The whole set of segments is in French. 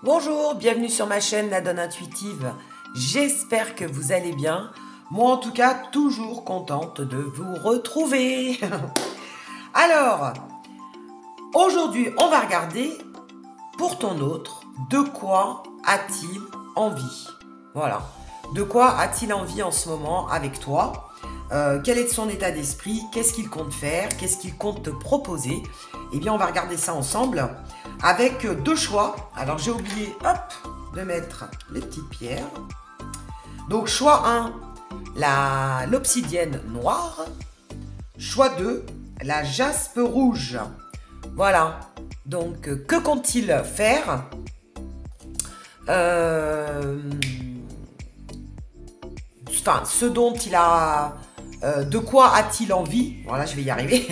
Bonjour, bienvenue sur ma chaîne La Donne Intuitive. J'espère que vous allez bien. Moi en tout cas, toujours contente de vous retrouver. Alors, aujourd'hui, on va regarder pour ton autre, de quoi a-t-il envie? Voilà, de quoi a-t-il envie en ce moment avec toi? Quel est son état d'esprit? Qu'est-ce qu'il compte faire? Qu'est-ce qu'il compte te proposer? Eh bien, on va regarder ça ensemble avec deux choix. Alors, j'ai oublié, hop, de mettre les petites pierres. Donc, choix 1, l'obsidienne noire. Choix 2, la jaspe rouge. Voilà. Donc, que compte-t-il faire? Enfin, ce dont il a... de quoi a-t-il envie? Voilà, je vais y arriver.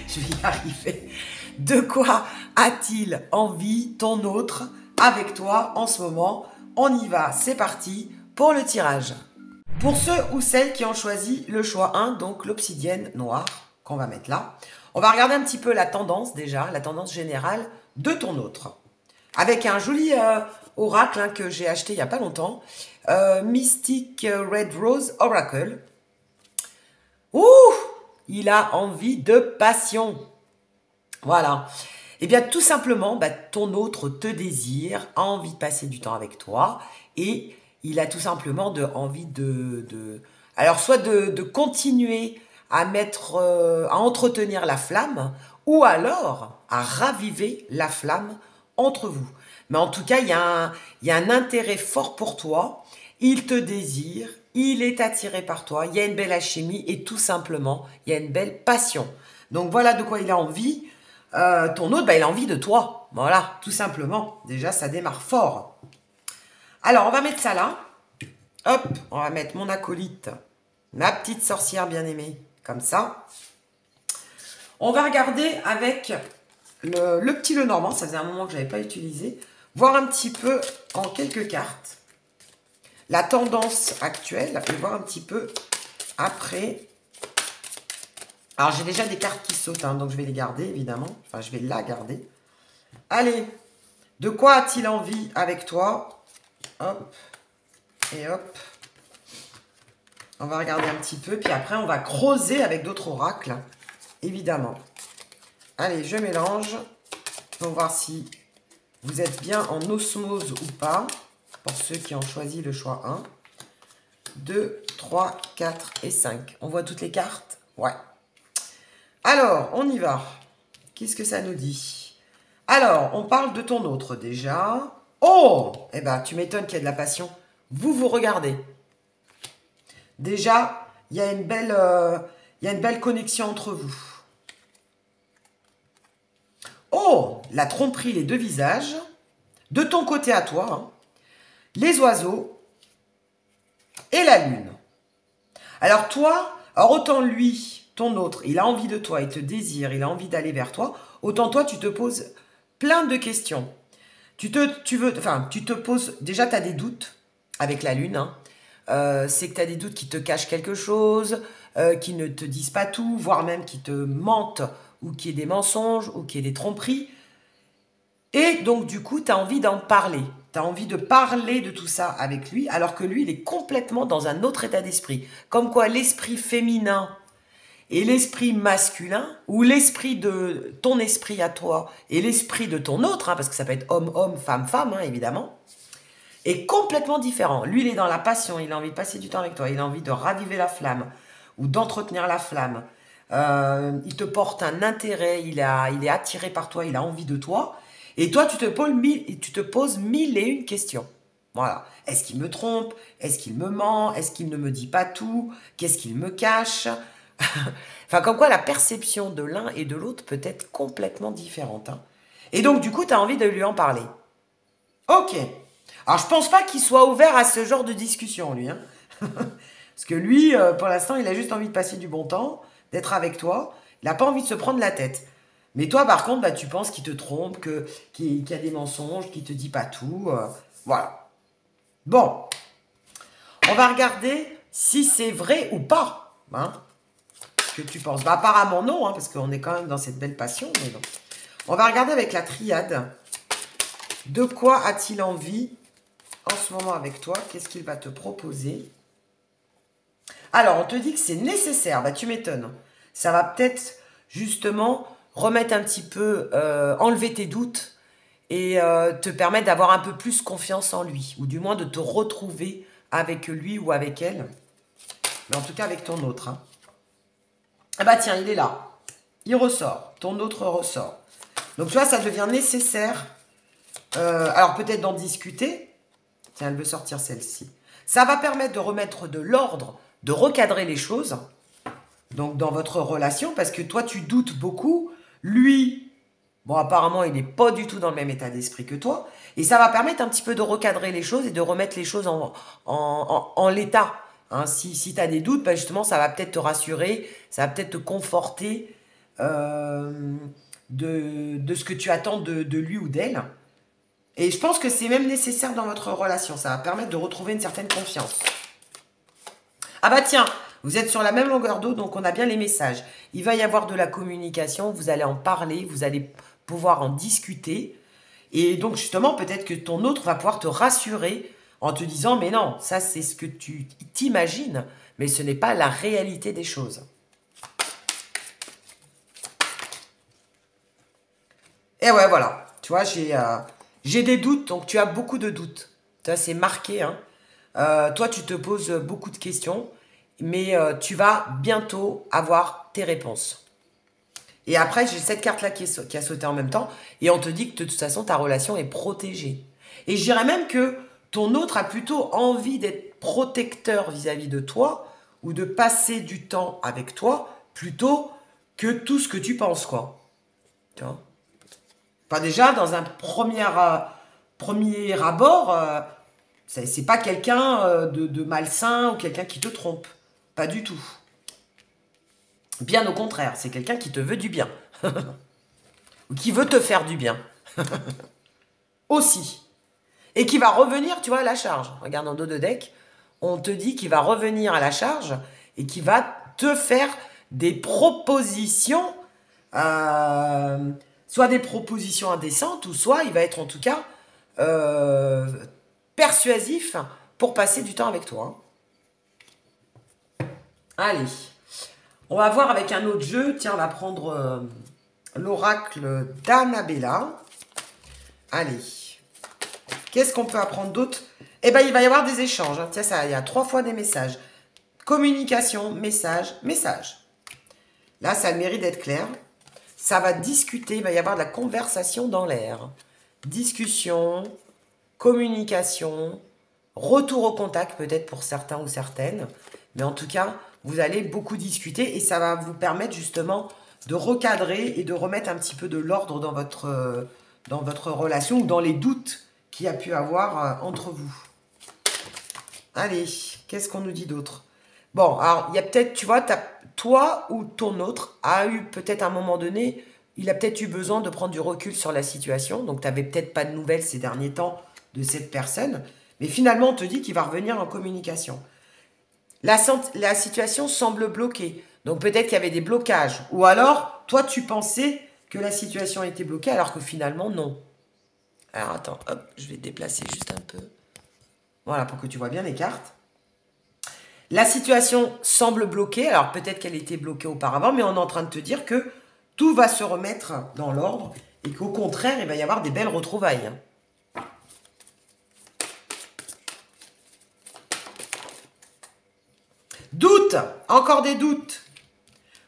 Je vais y arriver. De quoi a-t-il envie, ton autre, avec toi en ce moment? On y va, c'est parti pour le tirage. Pour ceux ou celles qui ont choisi le choix 1, donc l'obsidienne noire, qu'on va mettre là, on va regarder un petit peu la tendance déjà, la tendance générale de ton autre. Avec un joli oracle que j'ai acheté il n'y a pas longtemps, Mystic Red Rose Oracle. Ouh, il a envie de passion. Voilà. Eh bien, tout simplement, ton autre te désire, a envie de passer du temps avec toi et il a tout simplement envie alors, soit de continuer à à entretenir la flamme ou alors à raviver la flamme entre vous. Mais en tout cas, il y a un intérêt fort pour toi. Il te désire, il est attiré par toi, il y a une belle alchimie et tout simplement, il y a une belle passion. Donc voilà de quoi il a envie. Ton autre, il a envie de toi. Voilà, tout simplement. Déjà, ça démarre fort. Alors, on va mettre ça là. Hop, on va mettre mon acolyte, ma petite sorcière bien-aimée, comme ça. On va regarder avec le petit Lenormand. Ça faisait un moment que je n'avais pas utilisé. Voir un petit peu en quelques cartes la tendance actuelle et voir un petit peu après. Alors, j'ai déjà des cartes qui sautent, donc je vais les garder, évidemment. Enfin, je vais la garder. Allez, de quoi a-t-il envie avec toi? Hop, et hop. On va regarder un petit peu, puis après, on va creuser avec d'autres oracles, évidemment. Allez, je mélange pour voir si vous êtes bien en osmose ou pas, pour ceux qui ont choisi le choix 1. 2, 3, 4 et 5. On voit toutes les cartes? Ouais. Alors, on y va. Qu'est-ce que ça nous dit? Alors, on parle de ton autre déjà. Oh! Eh ben, tu m'étonnes qu'il y ait de la passion. Vous vous regardez. Déjà, il y a une belle connexion entre vous. Oh! La tromperie, les deux visages. De ton côté à toi, les oiseaux et la lune. Alors toi, autant lui, ton autre, il a envie de toi, il te désire, il a envie d'aller vers toi, autant toi, tu te poses plein de questions. Tu te poses, déjà, tu as des doutes avec la lune. C'est que tu as des doutes qui te cachent quelque chose, qui ne te disent pas tout, voire même qui te mentent, ou qui est des mensonges, ou qui est des tromperies. Et donc, du coup, tu as envie d'en parler. Tu as envie de parler de tout ça avec lui, alors que lui, il est complètement dans un autre état d'esprit. Comme quoi, l'esprit féminin et l'esprit masculin, ou l'esprit de ton esprit à toi et l'esprit de ton autre, parce que ça peut être homme-homme, femme-femme, évidemment, est complètement différent. Lui, il est dans la passion, il a envie de passer du temps avec toi, il a envie de raviver la flamme ou d'entretenir la flamme. Il te porte un intérêt, il est attiré par toi, il a envie de toi. Et toi, tu te poses mille et une questions. Voilà. Est-ce qu'il me trompe? Est-ce qu'il me ment? Est-ce qu'il ne me dit pas tout? Qu'est-ce qu'il me cache? Enfin, comme quoi la perception de l'un et de l'autre peut être complètement différente. Et donc, du coup, tu as envie de lui en parler. Ok. Alors, je pense pas qu'il soit ouvert à ce genre de discussion, lui. Parce que lui, pour l'instant, il a juste envie de passer du bon temps, d'être avec toi. Il n'a pas envie de se prendre la tête. Mais toi, par contre, tu penses qu'il te trompe, qu'il y a des mensonges, qu'il ne te dit pas tout. Voilà. Bon. On va regarder si c'est vrai ou pas. Ce que tu penses. Apparemment, non, parce qu'on est quand même dans cette belle passion. Mais bon. On va regarder avec la triade De quoi a-t-il envie en ce moment avec toi? Qu'est-ce qu'il va te proposer? Alors, on te dit que c'est nécessaire. Bah, tu m'étonnes. Ça va peut-être, justement, remettre un petit peu, enlever tes doutes et te permettre d'avoir un peu plus confiance en lui. Ou du moins de te retrouver avec lui ou avec elle. Mais en tout cas, avec ton autre. Hein. Ah bah tiens, il est là. Il ressort. Ton autre ressort. Donc, tu vois, ça devient nécessaire. Alors, peut-être d'en discuter. Tiens, elle veut sortir celle-ci. Ça va permettre de remettre de l'ordre, de recadrer les choses. Donc, dans votre relation, parce que toi, tu doutes beaucoup. Lui, bon, apparemment, il n'est pas du tout dans le même état d'esprit que toi. Et ça va permettre un petit peu de recadrer les choses et de remettre les choses en l'état. Hein, si tu as des doutes, bah justement, ça va peut-être te rassurer, ça va peut-être te conforter de ce que tu attends de lui ou d'elle. Et je pense que c'est même nécessaire dans votre relation. Ça va permettre de retrouver une certaine confiance. Ah bah tiens, vous êtes sur la même longueur d'eau, donc on a bien les messages. Il va y avoir de la communication, vous allez en parler, vous allez pouvoir en discuter. Et donc justement, peut-être que ton autre va pouvoir te rassurer en te disant « Mais non, ça c'est ce que tu t'imagines, mais ce n'est pas la réalité des choses. » Et ouais, voilà. Tu vois, j'ai des doutes, donc tu as beaucoup de doutes. Ça, c'est marqué. Hein. Toi, tu te poses beaucoup de questions, mais tu vas bientôt avoir tes réponses. Et après, j'ai cette carte-là qui a sauté en même temps, et on te dit que de toute façon, ta relation est protégée. Et je dirais même que ton autre a plutôt envie d'être protecteur vis-à-vis de toi, ou de passer du temps avec toi, plutôt que tout ce que tu penses, quoi. Tu vois? Pas déjà, dans un premier abord, c'est pas quelqu'un de malsain ou quelqu'un qui te trompe. Pas du tout. Bien au contraire, c'est quelqu'un qui te veut du bien. Ou qui veut te faire du bien. Aussi. Et qui va revenir, tu vois, à la charge. Regarde en dos de deck, on te dit qu'il va revenir à la charge et qu'il va te faire des propositions, soit des propositions indécentes, ou soit il va être en tout cas persuasif pour passer du temps avec toi. Hein. Allez. On va voir avec un autre jeu. Tiens, on va prendre l'oracle d'Annabella. Allez. Qu'est-ce qu'on peut apprendre d'autre? Eh bien, il va y avoir des échanges. Hein. Tiens, ça, il y a 3 fois des messages. Communication, message, message. Là, ça a le mérite d'être clair. Ça va discuter. Il va y avoir de la conversation dans l'air. Discussion, communication, retour au contact peut-être pour certains ou certaines. Mais en tout cas, vous allez beaucoup discuter et ça va vous permettre justement de recadrer et de remettre un petit peu de l'ordre dans votre relation ou dans les doutes qu'il y a pu avoir entre vous. Allez, qu'est-ce qu'on nous dit d'autre? Bon, alors, il y a peut-être, tu vois, toi ou ton autre a eu peut-être à un moment donné, il a peut-être eu besoin de prendre du recul sur la situation. Donc, tu n'avais peut-être pas de nouvelles ces derniers temps de cette personne. Mais finalement, on te dit qu'il va revenir en communication. La situation semble bloquée. Donc peut-être qu'il y avait des blocages. Ou alors, toi, tu pensais que la situation était bloquée alors que finalement, non. Alors attends, hop, je vais déplacer juste un peu. Voilà, pour que tu vois bien les cartes. La situation semble bloquée. Alors peut-être qu'elle était bloquée auparavant, mais on est en train de te dire que tout va se remettre dans l'ordre et qu'au contraire, il va y avoir des belles retrouvailles. Doute, encore des doutes.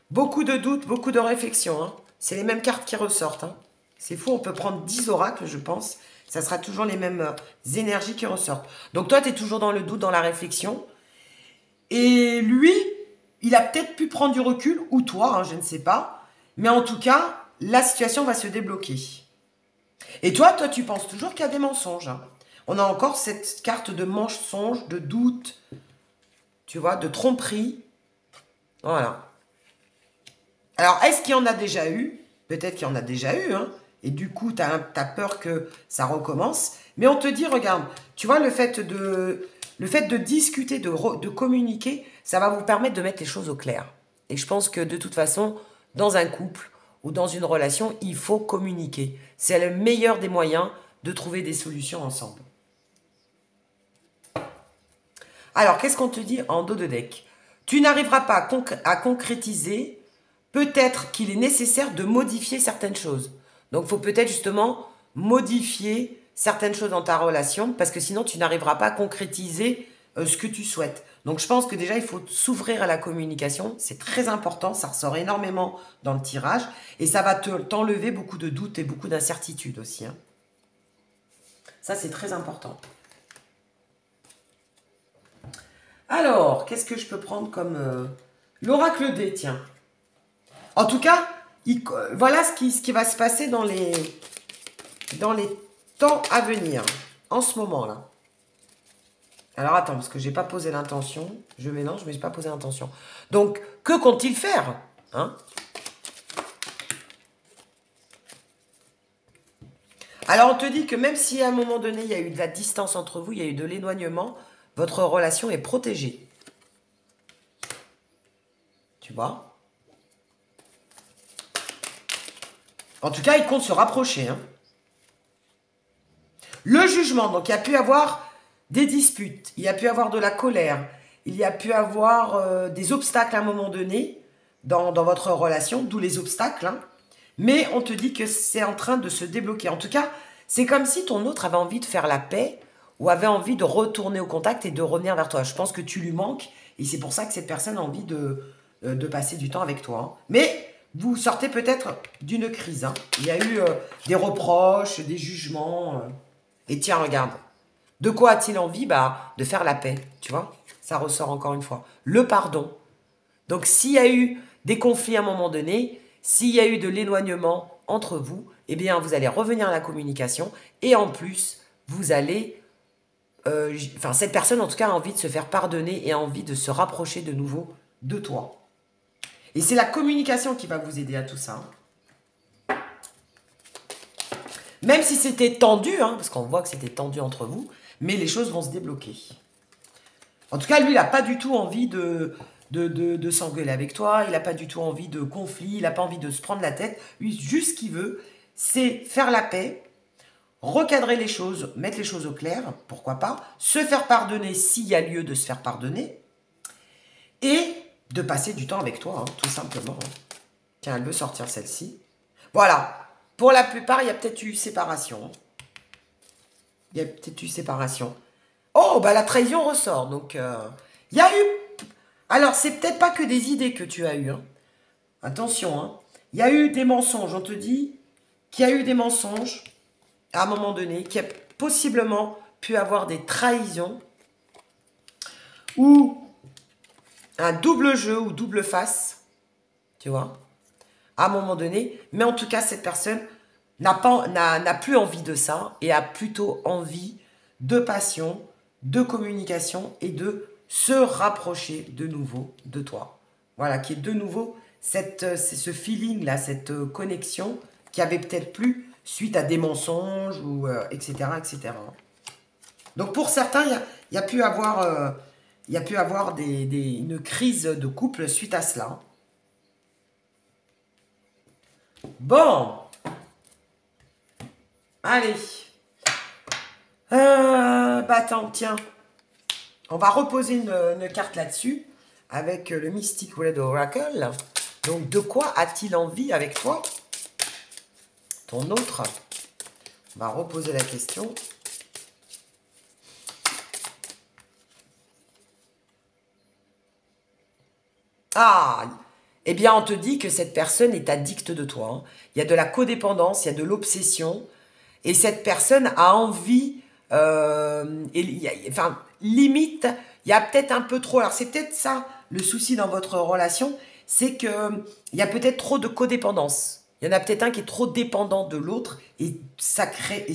Beaucoup de doutes, beaucoup de réflexions. Hein. C'est les mêmes cartes qui ressortent. Hein. C'est fou, on peut prendre 10 oracles, je pense. Ça sera toujours les mêmes énergies qui ressortent. Donc toi, tu es toujours dans le doute, dans la réflexion. Et lui, il a peut-être pu prendre du recul, ou toi, hein, je ne sais pas. Mais en tout cas, la situation va se débloquer. Et toi, tu penses toujours qu'il y a des mensonges. Hein. On a encore cette carte de mensonge, de doute, tu vois, de tromperie. Voilà. Alors, est-ce qu'il y en a déjà eu? Peut-être qu'il y en a déjà eu, hein. Et du coup, tu as peur que ça recommence. Mais on te dit, regarde, tu vois, le fait de discuter, de communiquer, ça va vous permettre de mettre les choses au clair. Et je pense que de toute façon, dans un couple ou dans une relation, il faut communiquer. C'est le meilleur des moyens de trouver des solutions ensemble. Alors, qu'est-ce qu'on te dit en dos de deck? Tu n'arriveras pas à concrétiser. Peut-être qu'il est nécessaire de modifier certaines choses. Donc, il faut peut-être justement modifier certaines choses dans ta relation parce que sinon, tu n'arriveras pas à concrétiser ce que tu souhaites. Donc, je pense que déjà, il faut s'ouvrir à la communication. C'est très important. Ça ressort énormément dans le tirage. Et ça va t'enlever beaucoup de doutes et beaucoup d'incertitudes aussi. Hein. Ça, c'est très important. Alors, qu'est-ce que je peux prendre comme... l'oracle D, tiens. En tout cas, voilà ce qui va se passer dans les temps à venir, en ce moment-là. Alors, attends, parce que je n'ai pas posé l'intention. Je mélange, mais je n'ai pas posé l'intention. Donc, que compte-t-il faire, hein? Alors, on te dit que même si à un moment donné, il y a eu de la distance entre vous, il y a eu de l'éloignement, votre relation est protégée. Tu vois? En tout cas, il compte se rapprocher. Hein. Le jugement, donc il y a pu avoir des disputes, il y a pu avoir de la colère, il y a pu avoir des obstacles à un moment donné dans votre relation, d'où les obstacles. Hein. Mais on te dit que c'est en train de se débloquer. En tout cas, c'est comme si ton autre avait envie de faire la paix ou avait envie de retourner au contact et de revenir vers toi. Je pense que tu lui manques et c'est pour ça que cette personne a envie de passer du temps avec toi. Hein. Mais... vous sortez peut-être d'une crise. Hein. Il y a eu des reproches, des jugements. Et tiens, regarde. De quoi a-t-il envie? Bah, de faire la paix, tu vois. Ça ressort encore une fois. Le pardon. Donc, s'il y a eu des conflits à un moment donné, s'il y a eu de l'éloignement entre vous, eh bien, vous allez revenir à la communication. Et en plus, vous allez... cette personne, en tout cas, a envie de se faire pardonner et a envie de se rapprocher de nouveau de toi. Et c'est la communication qui va vous aider à tout ça. Même si c'était tendu, hein, parce qu'on voit que c'était tendu entre vous, mais les choses vont se débloquer. En tout cas, lui, il n'a pas du tout envie de s'engueuler avec toi, il n'a pas du tout envie de conflit, il n'a pas envie de se prendre la tête. Lui, juste ce qu'il veut, c'est faire la paix, recadrer les choses, mettre les choses au clair, pourquoi pas, se faire pardonner s'il y a lieu de se faire pardonner, et... de passer du temps avec toi, hein, tout simplement. Tiens, elle veut sortir celle-ci. Voilà. Pour la plupart, il y a peut-être eu séparation. Il y a peut-être eu séparation. Oh, bah la trahison ressort. Donc, il y a eu... Alors, c'est peut-être pas que des idées que tu as eues. Hein. Attention, hein. Il y a eu des mensonges. On te dit qu'il y a eu des mensonges à un moment donné, qu'il y a possiblement pu avoir des trahisons ou... un double jeu ou double face, tu vois, à un moment donné. Mais en tout cas, cette personne n'a plus envie de ça et a plutôt envie de passion, de communication et de se rapprocher de nouveau de toi. Voilà, qui est de nouveau ce feeling-là, cette connexion qui avait peut-être plus suite à des mensonges, ou etc., etc. Donc, pour certains, il y a pu avoir... il y a pu avoir une crise de couple suite à cela. Bon. Allez. Bah attends, tiens. On va reposer une carte là-dessus avec le Mystic Red Oracle. Donc, de quoi a-t-il envie avec toi? Ton autre. On va reposer la question. Ah, eh bien, on te dit que cette personne est addicte de toi. Hein. Il y a de la codépendance, il y a de l'obsession. Et cette personne a envie, enfin, limite, il y a peut-être un peu trop. Alors, c'est peut-être ça, le souci dans votre relation, c'est qu'il y a peut-être trop de codépendance. Il y en a peut-être un qui est trop dépendant de l'autre et ça crée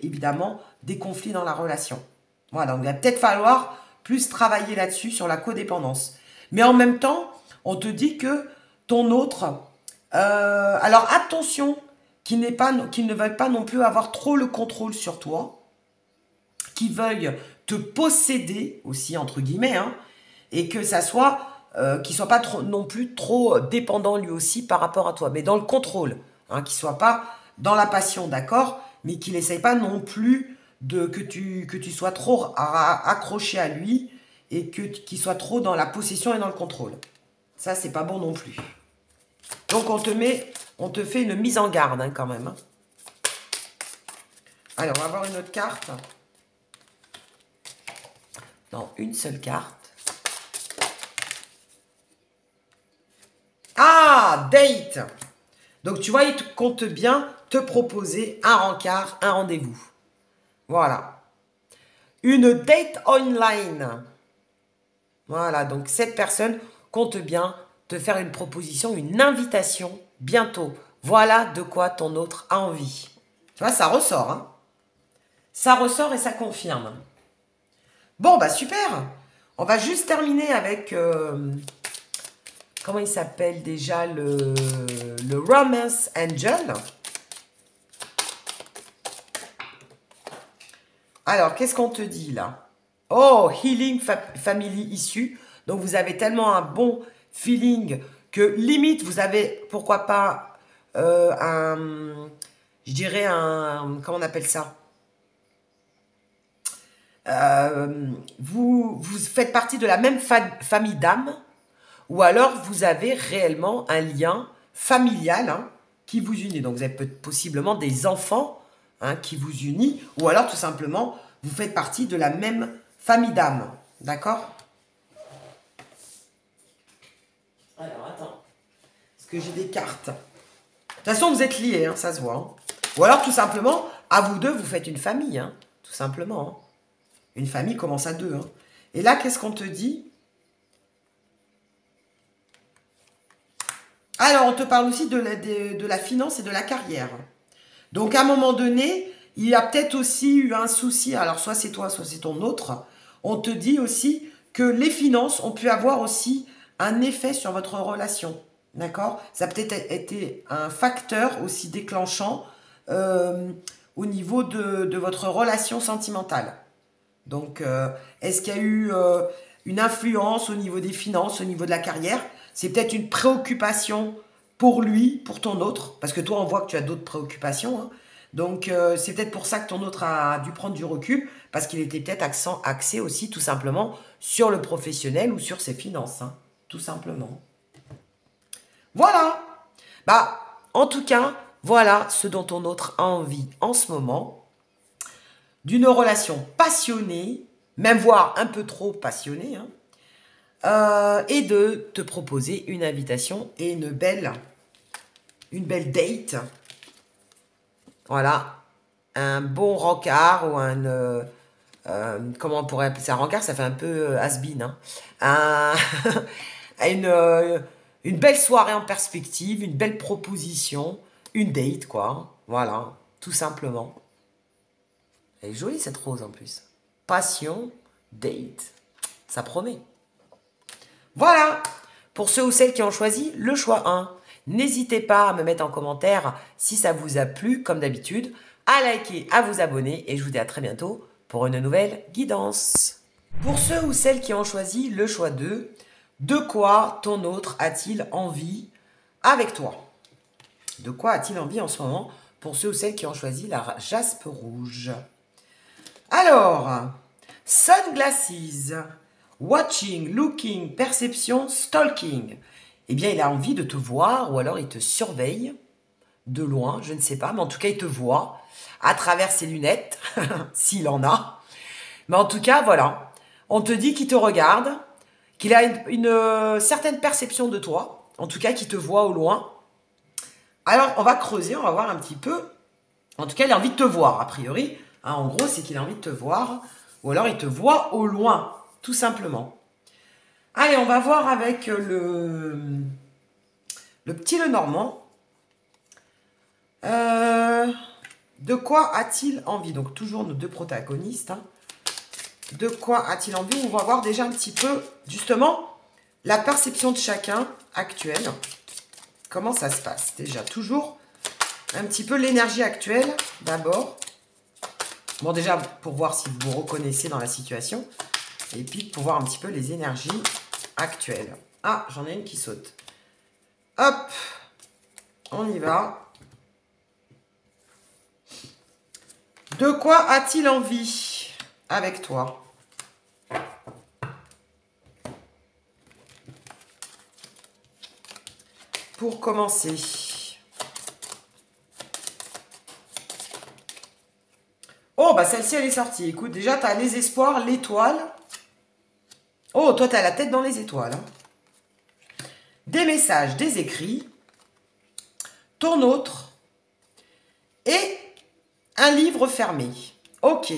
évidemment des conflits dans la relation. Voilà, donc il va peut-être falloir plus travailler là-dessus, sur la codépendance. Mais en même temps, on te dit que ton autre... alors attention, qu'il ne veuille pas non plus avoir trop le contrôle sur toi, qu'il veuille te posséder aussi, entre guillemets, hein, et que ça soit... qu'il ne soit pas non plus trop dépendant lui aussi par rapport à toi, mais dans le contrôle, hein, qu'il ne soit pas dans la passion, d'accord, mais qu'il n'essaye pas non plus que tu sois trop accroché à lui et qu'il soit trop dans la possession et dans le contrôle. Ça, c'est pas bon non plus. Donc, on te fait une mise en garde hein, quand même. Hein. Allez, on va voir une autre carte. Non, une seule carte. Ah, date. Donc, tu vois, il compte bien te proposer un rencard, un rendez-vous. Voilà. Une date online. Voilà, donc cette personne compte bien te faire une proposition, une invitation bientôt. Voilà de quoi ton autre a envie. Tu vois, ça ressort. Hein. Ça ressort et ça confirme. Bon, bah super. On va juste terminer avec... comment il s'appelle déjà le Romance Angel. Alors, qu'est-ce qu'on te dit là? Oh, Healing Family issue. Donc, vous avez tellement un bon feeling que limite, vous avez, pourquoi pas, je dirais comment on appelle ça? Vous faites partie de la même famille d'âmes, ou alors vous avez réellement un lien familial hein, qui vous unit. Donc, vous avez possiblement des enfants hein, qui vous unissent, ou alors tout simplement, vous faites partie de la même famille d'âmes. D'accord? Alors, attends. Parce que j'ai des cartes. De toute façon, vous êtes liés, hein, ça se voit. Hein. Ou alors, tout simplement, à vous deux, vous faites une famille. Hein, tout simplement. Hein. Une famille commence à deux. Hein. Et là, qu'est-ce qu'on te dit? Alors, on te parle aussi de la finance et de la carrière. Donc, à un moment donné, il y a peut-être aussi eu un souci. Alors, soit c'est toi, soit c'est ton autre. On te dit aussi que les finances ont pu avoir aussi un effet sur votre relation. D'accord? Ça a peut-être été un facteur aussi déclenchant au niveau de votre relation sentimentale. Donc, est-ce qu'il y a eu une influence au niveau des finances, au niveau de la carrière? C'est peut-être une préoccupation pour lui, pour ton autre, parce que toi, on voit que tu as d'autres préoccupations. Hein. Donc, c'est peut-être pour ça que ton autre a dû prendre du recul, parce qu'il était peut-être axé aussi, tout simplement, sur le professionnel ou sur ses finances. Hein, tout simplement. Voilà. Bah, en tout cas, voilà ce dont ton autre a envie en ce moment. D'une relation passionnée, même voire un peu trop passionnée, hein, et de te proposer une invitation et une belle date. Voilà, un bon rencard ou comment on pourrait appeler ça? Un rencard, ça fait un peu has-been. Hein. Une belle soirée en perspective, une belle proposition, une date, quoi. Voilà, tout simplement. Elle est jolie cette rose en plus. Passion, date. Ça promet. Voilà. Pour ceux ou celles qui ont choisi le choix 1, n'hésitez pas à me mettre en commentaire si ça vous a plu, comme d'habitude, à liker, à vous abonner et je vous dis à très bientôt pour une nouvelle guidance. Pour ceux ou celles qui ont choisi le choix 2, de quoi ton autre a-t-il envie avec toi? De quoi a-t-il envie en ce moment pour ceux ou celles qui ont choisi la jaspe rouge? Alors, sunglasses, watching, looking, perception, stalking. Eh bien, il a envie de te voir ou alors il te surveille de loin, je ne sais pas, mais en tout cas, il te voit à travers ses lunettes, s'il en a. Mais en tout cas, voilà, on te dit qu'il te regarde, qu'il a une certaine perception de toi, en tout cas, qu'il te voit au loin. Alors, on va creuser, on va voir un petit peu. En tout cas, il a envie de te voir, a priori. Hein, en gros, c'est qu'il a envie de te voir. Ou alors, il te voit au loin, tout simplement. Allez, on va voir avec le petit Lenormand. De quoi a-t-il envie? Donc, toujours nos deux protagonistes. Hein. De quoi a-t-il envie? On va voir déjà un petit peu, justement, la perception de chacun actuelle. Comment ça se passe? Déjà, toujours un petit peu l'énergie actuelle, d'abord. Bon, déjà, pour voir si vous vous reconnaissez dans la situation. Et puis, pour voir un petit peu les énergies actuelles. Ah, j'en ai une qui saute. Hop, on y va. De quoi a-t-il envie avec toi? Pour commencer. Oh, bah celle-ci, elle est sortie. Écoute, déjà, tu as les espoirs, l'étoile. Oh, toi, tu as la tête dans les étoiles. Hein. Des messages, des écrits. Ton autre. Et un livre fermé. Ok.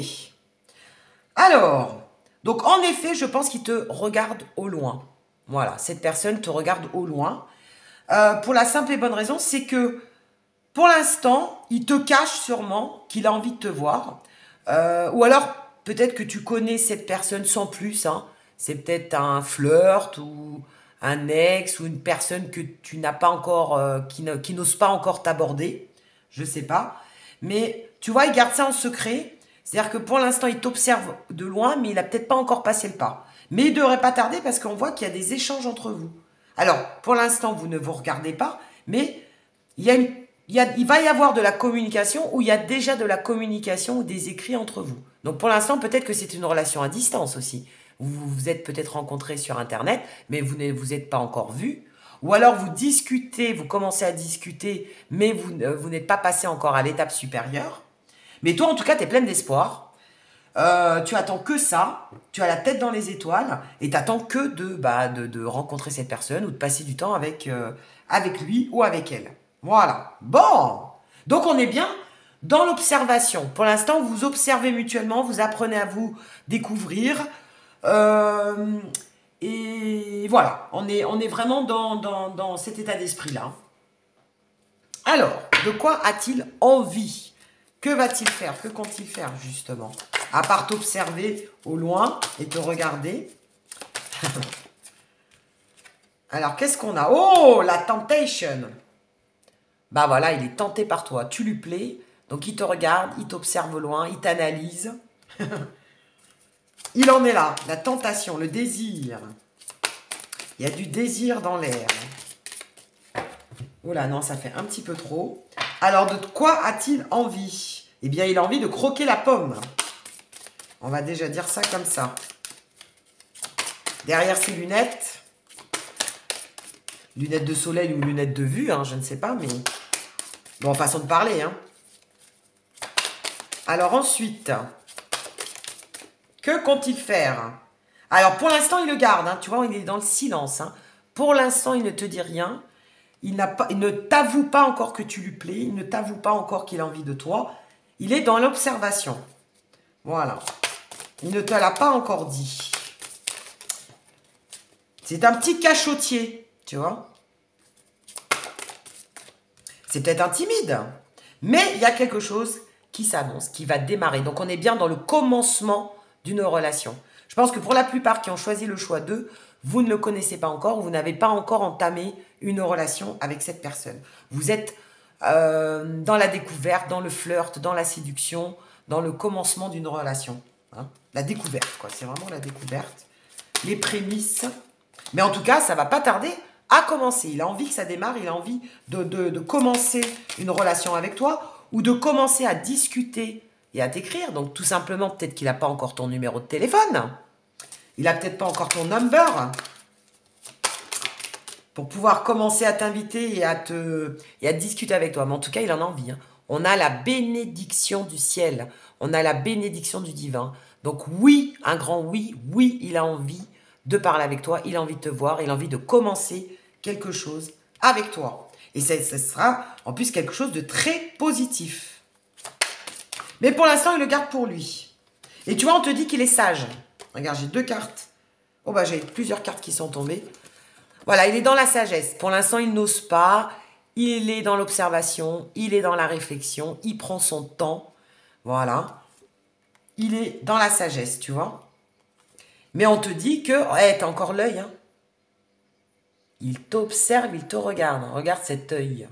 Alors, donc en effet, je pense qu'il te regarde au loin. Voilà, cette personne te regarde au loin. Pour la simple et bonne raison, c'est que pour l'instant, il te cache sûrement qu'il a envie de te voir. Ou alors, peut-être que tu connais cette personne sans plus. Hein. C'est peut-être un flirt ou un ex ou une personne que tu n'as pas encore, qui n'ose pas encore t'aborder. Je sais pas. Mais tu vois, il garde ça en secret. C'est-à-dire que pour l'instant, il t'observe de loin, mais il n'a peut-être pas encore passé le pas. Mais il ne devrait pas tarder parce qu'on voit qu'il y a des échanges entre vous. Alors, pour l'instant, vous ne vous regardez pas, mais il va y avoir de la communication ou il y a déjà de la communication ou des écrits entre vous. Donc, pour l'instant, peut-être que c'est une relation à distance aussi. Vous vous êtes peut-être rencontrés sur Internet, mais vous ne vous êtes pas encore vus. Ou alors, vous discutez, vous commencez à discuter, mais vous n'êtes pas passé encore à l'étape supérieure. Mais toi, en tout cas, tu es pleine d'espoir. Tu attends que ça, tu as la tête dans les étoiles et tu attends que de rencontrer cette personne ou de passer du temps avec lui ou avec elle. Voilà. Bon. Donc, on est bien dans l'observation. Pour l'instant, vous observez mutuellement, vous apprenez à vous découvrir. Et voilà, on est vraiment dans cet état d'esprit-là. Alors, de quoi a-t-il envie? Que va-t-il faire? Que compte-t-il faire, justement? À part t'observer au loin et te regarder. Alors, qu'est-ce qu'on a? Oh, la temptation. Bah voilà, il est tenté par toi. Tu lui plais. Donc, il te regarde, il t'observe au loin, il t'analyse. Il en est là. La tentation, le désir. Il y a du désir dans l'air. Oh là, non, ça fait un petit peu trop. Alors, de quoi a-t-il envie? Eh bien, il a envie de croquer la pomme. On va déjà dire ça comme ça. Derrière ses lunettes, lunettes de soleil ou lunettes de vue, hein, je ne sais pas, mais bon, façon de parler. Hein. Alors ensuite, que compte-t-il faire? Alors pour l'instant, il le garde, hein, tu vois, il est dans le silence. Hein. Pour l'instant, il ne te dit rien. Il ne t'avoue pas encore que tu lui plais. Il ne t'avoue pas encore qu'il a envie de toi. Il est dans l'observation. Voilà. Il ne te l'a pas encore dit. C'est un petit cachotier, tu vois. C'est peut-être intimide, mais il y a quelque chose qui s'annonce, qui va démarrer. Donc, on est bien dans le commencement d'une relation. Je pense que pour la plupart qui ont choisi le choix d'eux, vous ne le connaissez pas encore, vous n'avez pas encore entamé une relation avec cette personne. Vous êtes dans la découverte, dans le flirt, dans la séduction, dans le commencement d'une relation. Hein. La découverte, quoi. C'est vraiment la découverte. Les prémices. Mais en tout cas, ça ne va pas tarder à commencer. Il a envie que ça démarre, il a envie de commencer une relation avec toi ou de commencer à discuter et à t'écrire. Donc, tout simplement, peut-être qu'il n'a pas encore ton numéro de téléphone. Il n'a peut-être pas encore ton number pour pouvoir commencer à t'inviter et à discuter avec toi. Mais en tout cas, il en a envie. Hein. On a la bénédiction du ciel. On a la bénédiction du divin. Donc oui, un grand oui. Oui, il a envie de parler avec toi. Il a envie de te voir. Il a envie de commencer quelque chose avec toi. Et ça sera en plus quelque chose de très positif. Mais pour l'instant, il le garde pour lui. Et tu vois, on te dit qu'il est sage. Regarde, j'ai 2 cartes. Oh bah j'ai plusieurs cartes qui sont tombées. Voilà, il est dans la sagesse. Pour l'instant, il n'ose pas. Il est dans l'observation. Il est dans la réflexion. Il prend son temps. Voilà. Il est dans la sagesse, tu vois. Mais on te dit que... hey, t'as encore l'œil, hein. Il t'observe, il te regarde. Regarde cet œil.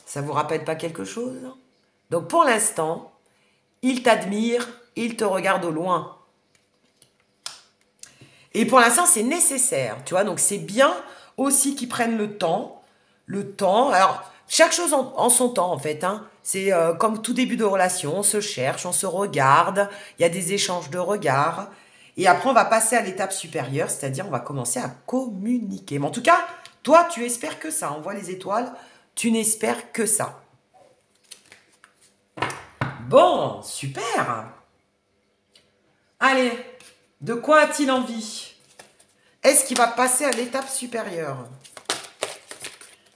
Ça vous rappelle pas quelque chose? Donc, pour l'instant, il t'admire. Il te regarde au loin. Et pour l'instant, c'est nécessaire, tu vois. Donc, c'est bien aussi qu'ils prennent le temps. Le temps. Alors, chaque chose en son temps, en fait. Hein. C'est comme tout début de relation, on se cherche, on se regarde, il y a des échanges de regards. Et après, on va passer à l'étape supérieure, c'est-à-dire on va commencer à communiquer. Mais en tout cas, toi, tu espères que ça. On voit les étoiles, tu n'espères que ça. Bon, super. Allez, de quoi a-t-il envie? Est-ce qu'il va passer à l'étape supérieure?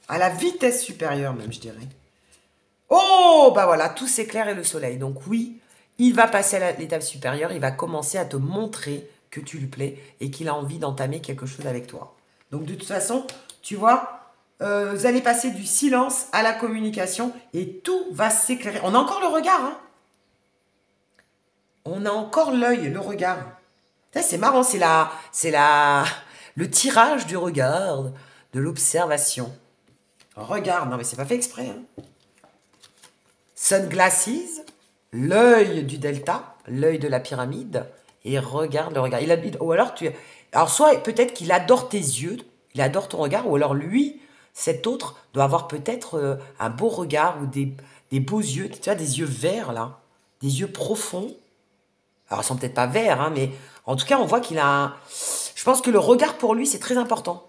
À la vitesse supérieure même, je dirais. Oh, bah voilà, tout s'éclaire et le soleil. Donc oui, il va passer à l'étape supérieure, il va commencer à te montrer que tu lui plais et qu'il a envie d'entamer quelque chose avec toi. Donc de toute façon, tu vois, vous allez passer du silence à la communication et tout va s'éclairer. On a encore le regard, hein. On a encore l'œil, le regard. C'est marrant, le tirage du regard, de l'observation. Regarde, non mais c'est pas fait exprès. Hein. Sunglasses, l'œil du delta, l'œil de la pyramide, et regarde le regard. Ou alors soit peut-être qu'il adore tes yeux, il adore ton regard, ou alors lui, cet autre, doit avoir peut-être un beau regard ou des beaux yeux, tu vois, des yeux verts là, des yeux profonds. Alors ils sont peut-être pas verts, hein, mais en tout cas on voit qu'il a Je pense que le regard pour lui c'est très important.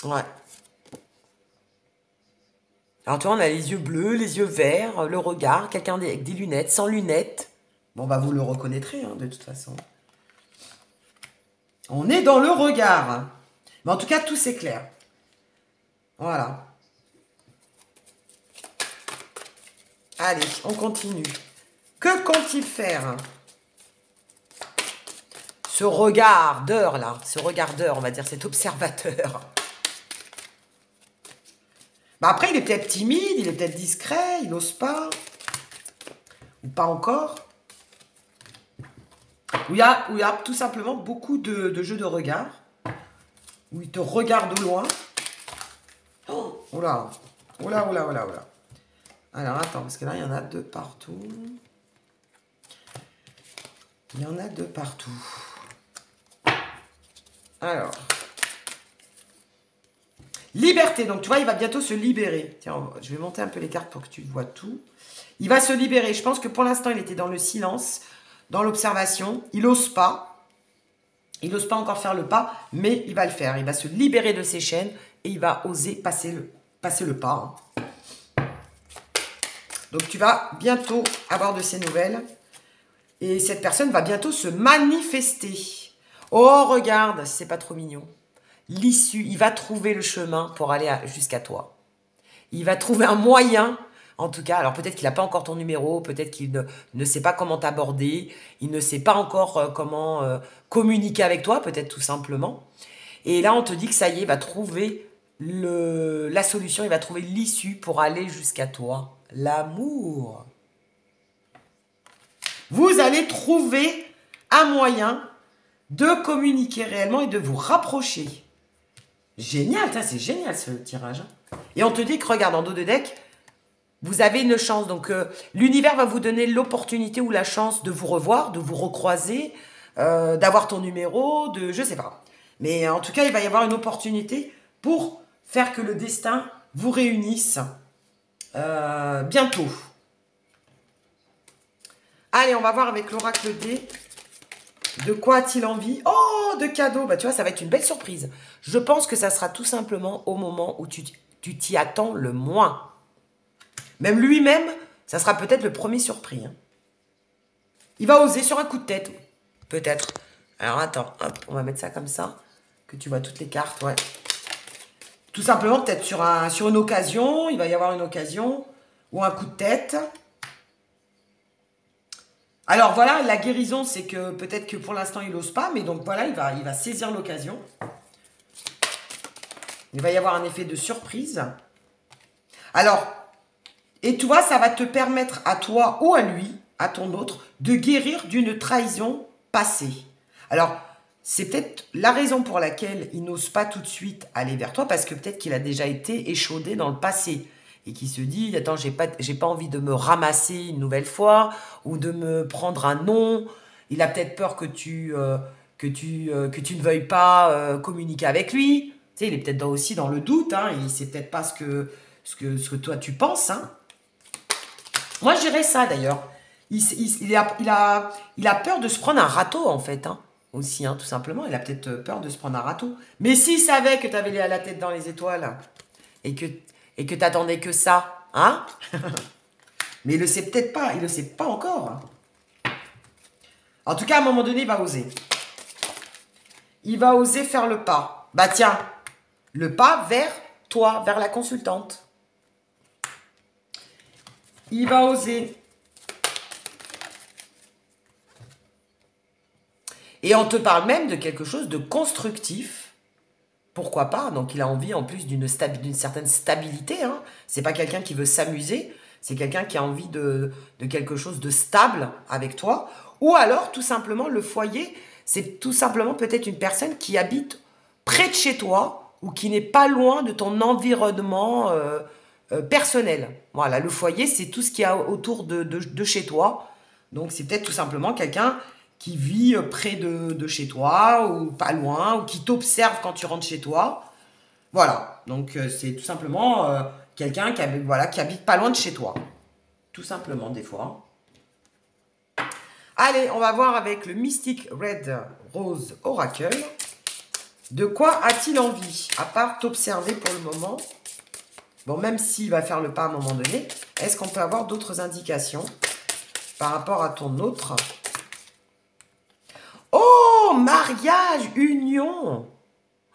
Ouais. Alors tu vois, on a les yeux bleus, les yeux verts, le regard, quelqu'un avec des lunettes, sans lunettes. Bon bah vous le reconnaîtrez hein, de toute façon. On est dans le regard. Mais en tout cas tout s'éclaire. Voilà. Allez, on continue. Que compte-t-il faire? Ce regardeur là, ce regardeur, on va dire, cet observateur. Bah après, il est peut-être timide, il est peut-être discret, il n'ose pas. Ou pas encore. Où il y a tout simplement beaucoup de jeux de regard. Où il te regarde au loin. Oh là, oh là, oh là, oh là, oh là. Alors attends, parce que là, il y en a deux partout. Il y en a deux partout. Alors. Liberté, donc tu vois, il va bientôt se libérer. Tiens, je vais monter un peu les cartes pour que tu vois tout. Il va se libérer. Je pense que pour l'instant, il était dans le silence, dans l'observation. Il n'ose pas. Il n'ose pas encore faire le pas, mais il va le faire. Il va se libérer de ses chaînes et il va oser passer le pas. Donc tu vas bientôt avoir de ces nouvelles. Et cette personne va bientôt se manifester. Oh, regarde, c'est pas trop mignon. L'issue, il va trouver le chemin pour aller jusqu'à toi. Il va trouver un moyen, en tout cas, alors peut-être qu'il n'a pas encore ton numéro, peut-être qu'il ne sait pas comment t'aborder, il ne sait pas encore comment communiquer avec toi, peut-être tout simplement. Et là, on te dit que ça y est, il va trouver la solution, il va trouver l'issue pour aller jusqu'à toi. L'amour. Vous allez trouver un moyen de communiquer réellement et de vous rapprocher. Génial, c'est génial ce tirage. Et on te dit que, regarde, en dos de deck, vous avez une chance. Donc, l'univers va vous donner l'opportunité ou la chance de vous revoir, de vous recroiser, d'avoir ton numéro, je sais pas. Mais en tout cas, il va y avoir une opportunité pour faire que le destin vous réunisse bientôt. Allez, on va voir avec l'oracle D. De quoi a-t-il envie? Oh, de cadeaux. Bah, tu vois, ça va être une belle surprise. Je pense que ça sera tout simplement au moment où tu t'y attends le moins. Même lui-même, ça sera peut-être le premier surpris. Hein. Il va oser sur un coup de tête. Peut-être. Alors, attends. Hop, on va mettre ça comme ça. Que tu vois toutes les cartes, ouais. Tout simplement, peut-être sur une occasion. Il va y avoir une occasion. Ou un coup de tête. Alors voilà, la guérison, c'est que peut-être que pour l'instant, il n'ose pas, mais donc voilà, il va saisir l'occasion. Il va y avoir un effet de surprise. Alors, et tu vois, ça va te permettre à toi ou à lui, à ton autre, de guérir d'une trahison passée. Alors, c'est peut-être la raison pour laquelle il n'ose pas tout de suite aller vers toi, parce que peut-être qu'il a déjà été échaudé dans le passé. Et qui se dit, attends, j'ai pas envie de me ramasser une nouvelle fois, ou de me prendre un nom. Il a peut-être peur que tu ne veuilles pas communiquer avec lui. Tu sais, il est peut-être aussi dans le doute, hein, il sait peut-être pas ce que toi tu penses. Hein. Moi, je dirais ça, d'ailleurs. Il a peur de se prendre un râteau, en fait, hein, aussi, hein, tout simplement. Il a peut-être peur de se prendre un râteau. Mais s'il savait que tu avais la tête dans les étoiles et que tu attendais que ça, hein? Mais il le sait peut-être pas, il le sait pas encore, hein. En tout cas, à un moment donné, il va oser. Il va oser faire le pas. Bah tiens, le pas vers toi, vers la consultante. Il va oser. Et on te parle même de quelque chose de constructif. Pourquoi pas? Donc il a envie en plus d'une certaine stabilité, hein. C'est pas quelqu'un qui veut s'amuser, c'est quelqu'un qui a envie de quelque chose de stable avec toi. Ou alors tout simplement le foyer, c'est tout simplement peut-être une personne qui habite près de chez toi ou qui n'est pas loin de ton environnement personnel. Voilà, le foyer, c'est tout ce qu'il y a autour de chez toi. Donc c'est peut-être tout simplement quelqu'un qui vit près de chez toi ou pas loin ou qui t'observe quand tu rentres chez toi. Voilà, donc c'est tout simplement quelqu'un qui habite, voilà, qui habite pas loin de chez toi. Tout simplement des fois. Allez, on va voir avec le Mystic Red Rose Oracle. De quoi a-t-il envie? À part t'observer pour le moment. Bon, même s'il va faire le pas à un moment donné, est-ce qu'on peut avoir d'autres indications par rapport à ton autre? Oh, mariage, union.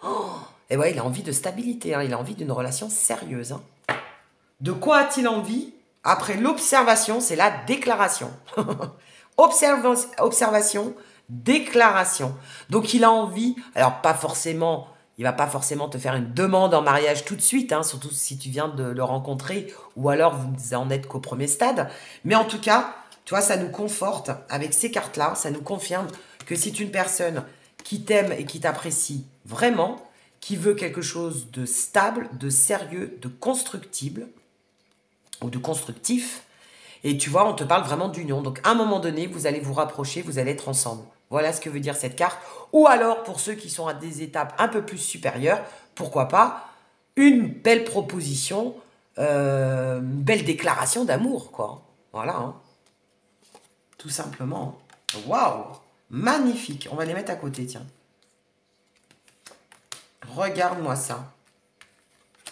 Oh, et ouais, il a envie de stabilité, hein, il a envie d'une relation sérieuse, hein. De quoi a-t-il envie? Après l'observation, c'est la déclaration. Observation, déclaration. Donc il a envie, alors pas forcément, il va pas forcément te faire une demande en mariage tout de suite, hein, surtout si tu viens de le rencontrer ou alors vous en êtes qu'au premier stade. Mais en tout cas, tu vois, ça nous conforte avec ces cartes-là, ça nous confirme que c'est une personne qui t'aime et qui t'apprécie vraiment, qui veut quelque chose de stable, de sérieux, de constructible ou de constructif. Et tu vois, on te parle vraiment d'union. Donc, à un moment donné, vous allez vous rapprocher, vous allez être ensemble. Voilà ce que veut dire cette carte. Ou alors, pour ceux qui sont à des étapes un peu plus supérieures, pourquoi pas une belle proposition, une belle déclaration d'amour, quoi. Voilà, hein. Tout simplement. Waouh! Magnifique. On va les mettre à côté, tiens. Regarde-moi ça.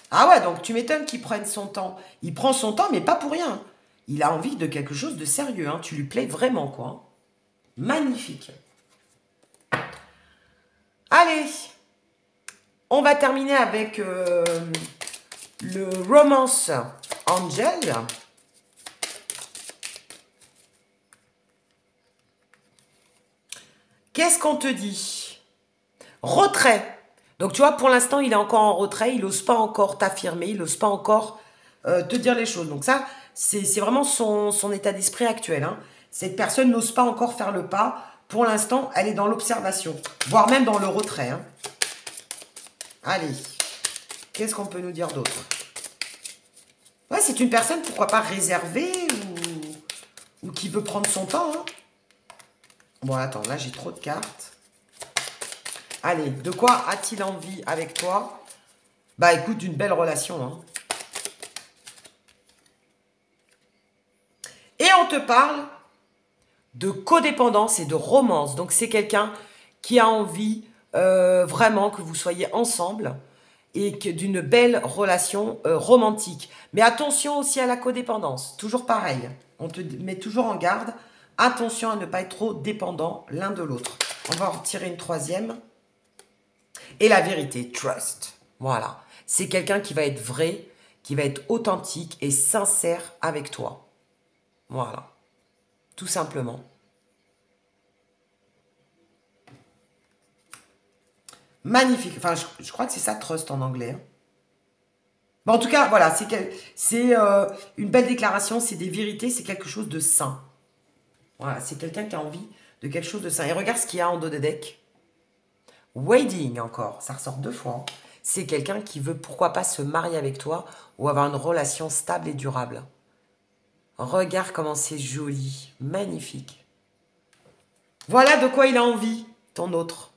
Ah ouais, donc tu m'étonnes qu'il prenne son temps. Il prend son temps, mais pas pour rien. Il a envie de quelque chose de sérieux, hein. Tu lui plais vraiment, quoi. Magnifique. Allez, on va terminer avec le Romance Angel. Qu'est-ce qu'on te dit? Retrait. Donc, tu vois, pour l'instant, il est encore en retrait. Il n'ose pas encore t'affirmer. Il n'ose pas encore te dire les choses. Donc, ça, c'est vraiment son état d'esprit actuel, hein. Cette personne n'ose pas encore faire le pas. Pour l'instant, elle est dans l'observation, voire même dans le retrait, hein. Allez, qu'est-ce qu'on peut nous dire d'autre? Ouais, c'est une personne, pourquoi pas, réservée ou qui veut prendre son temps, hein. Bon, attends, là, j'ai trop de cartes. Allez, de quoi a-t-il envie avec toi? Bah, écoute, d'une belle relation, hein. Et on te parle de codépendance et de romance. Donc, c'est quelqu'un qui a envie vraiment que vous soyez ensemble et d'une belle relation romantique. Mais attention aussi à la codépendance. Toujours pareil. On te met toujours en garde. Attention à ne pas être trop dépendant l'un de l'autre. On va en retirer une troisième. Et la vérité, trust. Voilà. C'est quelqu'un qui va être vrai, qui va être authentique et sincère avec toi. Voilà. Tout simplement. Magnifique. Enfin, je crois que c'est ça, trust en anglais, hein. Bon, en tout cas, voilà, c'est une belle déclaration, c'est des vérités, c'est quelque chose de sain. Voilà, c'est quelqu'un qui a envie de quelque chose de sain. Et regarde ce qu'il y a en dos de deck. Wedding encore, ça ressort 2 fois. C'est quelqu'un qui veut, pourquoi pas, se marier avec toi ou avoir une relation stable et durable. Regarde comment c'est joli, magnifique. Voilà de quoi il a envie, ton autre.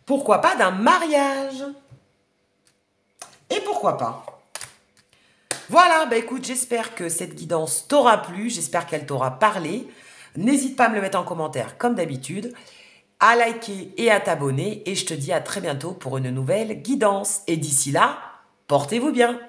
Pourquoi pas d'un mariage? Et pourquoi pas Voilà, bah écoute, j'espère que cette guidance t'aura plu, j'espère qu'elle t'aura parlé. N'hésite pas à me le mettre en commentaire comme d'habitude, à liker et à t'abonner. Et je te dis à très bientôt pour une nouvelle guidance. Et d'ici là, portez-vous bien.